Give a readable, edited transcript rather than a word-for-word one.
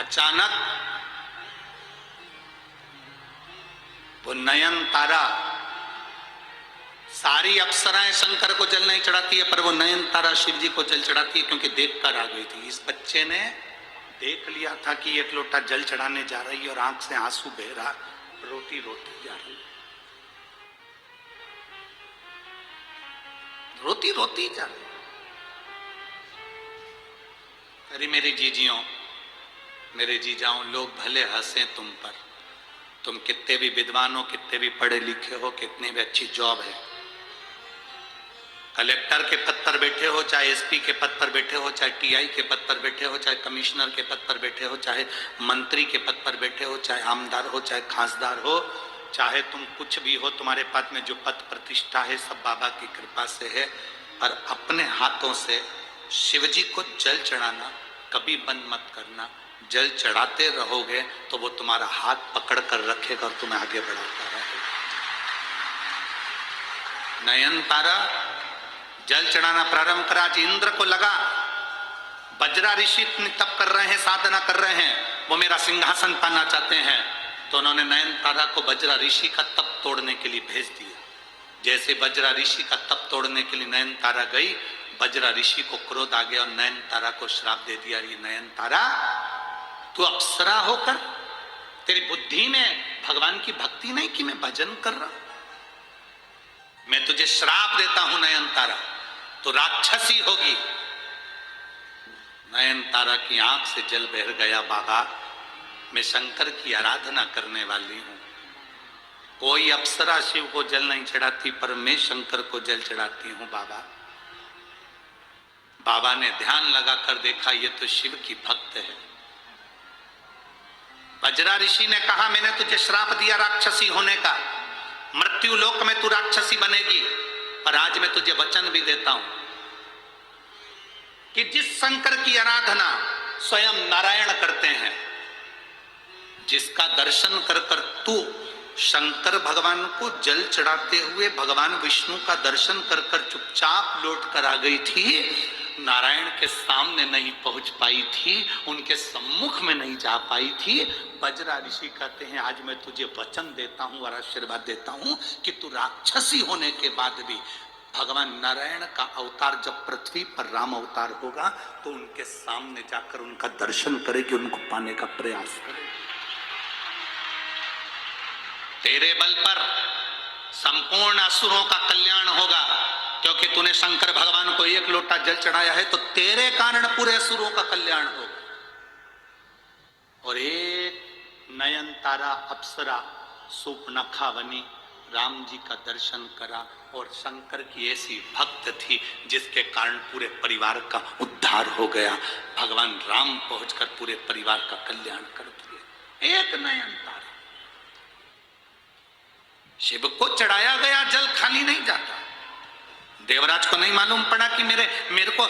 अचानक वो नयन तारा, सारी अप्सराएं शंकर को जल नहीं चढ़ाती है, पर वो नयन तारा शिव जी को जल चढ़ाती है, क्योंकि देखकर आ गई थी। इस बच्चे ने देख लिया था कि एक लोटा जल चढ़ाने जा रही है और आंख से आंसू बह रहा, रोती रोती जा रही, रोती रोती जा रही। अरे मेरे जीजियों, मेरे जीजाओं, लोग भले हंसे तुम पर, तुम कितने भी विद्वान हो, कितने भी पढ़े लिखे हो, कितनी भी अच्छी जॉब है, कलेक्टर के पद पर बैठे हो, चाहे एसपी के पद पर बैठे हो, चाहे टीआई के पद पर बैठे हो, चाहे कमिश्नर के पद पर बैठे हो, चाहे मंत्री के पद पर बैठे हो, चाहे आमदार हो, चाहे खासदार हो, चाहे तुम कुछ भी हो, तुम्हारे पास में जो पद प्रतिष्ठा है सब बाबा की कृपा से है। पर अपने हाथों से शिव जी को जल चढ़ाना कभी बंद मत करना। जल चढ़ाते रहोगे तो वो तुम्हारा हाथ पकड़ कर रखेगा और तुम्हें आगे बढ़ाता रहेगा। नयन तारा जल चढ़ाना प्रारंभ करा। आज इंद्र को लगा वज्रा ऋषि तप कर रहे हैं, साधना कर रहे हैं, वो मेरा सिंहासन पाना चाहते हैं, तो उन्होंने नयन तारा को वज्रा ऋषि का तप तोड़ने के लिए भेज दिया। जैसे वज्रा ऋषि का तप तोड़ने के लिए नयन तारा गई, वज्रा ऋषि को क्रोध आ गया और नयन तारा को श्राप दे दिया। ये नयन तारा, तू अप्सरा होकर तेरी बुद्धि में भगवान की भक्ति नहीं कि मैं भजन कर रहा, मैं तुझे श्राप देता हूं नयन तारा, तो राक्षसी होगी। नयन तारा की आंख से जल बह गया। बाबा, मैं शंकर की आराधना करने वाली हूं, कोई अप्सरा शिव को जल नहीं चढ़ाती, पर मैं शंकर को जल चढ़ाती हूं बाबा। बाबा ने ध्यान लगाकर देखा, ये तो शिव की भक्त है। वज्रा ऋषि ने कहा, मैंने तुझे श्राप दिया राक्षसी होने का, मृत्यु लोक में तू राक्षसी बनेगी, पर आज मैं तुझे वचन भी देता हूं कि जिस शंकर की आराधना स्वयं नारायण करते हैं, जिसका दर्शन कर कर तू शंकर भगवान को जल चढ़ाते हुए भगवान विष्णु का दर्शन कर कर चुपचाप लौट कर आ गई थी, नारायण के सामने नहीं पहुंच पाई थी, उनके सम्मुख में नहीं जा पाई थी। वज्रा ऋषि कहते हैं, आज मैं तुझे वचन देता हूं और आशीर्वाद देता हूं कि तू राक्षसी होने के बाद भी भगवान नारायण का अवतार जब पृथ्वी पर राम अवतार होगा तो उनके सामने जाकर उनका दर्शन करेगी, उनको पाने का प्रयास करेगी। तेरे बल पर संपूर्ण असुरों का कल्याण होगा, क्योंकि तूने शंकर भगवान को एक लोटा जल चढ़ाया है, तो तेरे कारण पूरे असुरों का कल्याण होगा। और एक नयन तारा अप्सरा सूर्पनखा बनी, राम जी का दर्शन करा, और शंकर की ऐसी भक्त थी जिसके कारण पूरे परिवार का उद्धार हो गया। भगवान राम पहुंचकर पूरे परिवार का कल्याण कर दिया। एक नयन तारा, शिव को चढ़ाया गया जल खाली नहीं जाता। देवराज को नहीं मालूम पड़ा कि मेरे को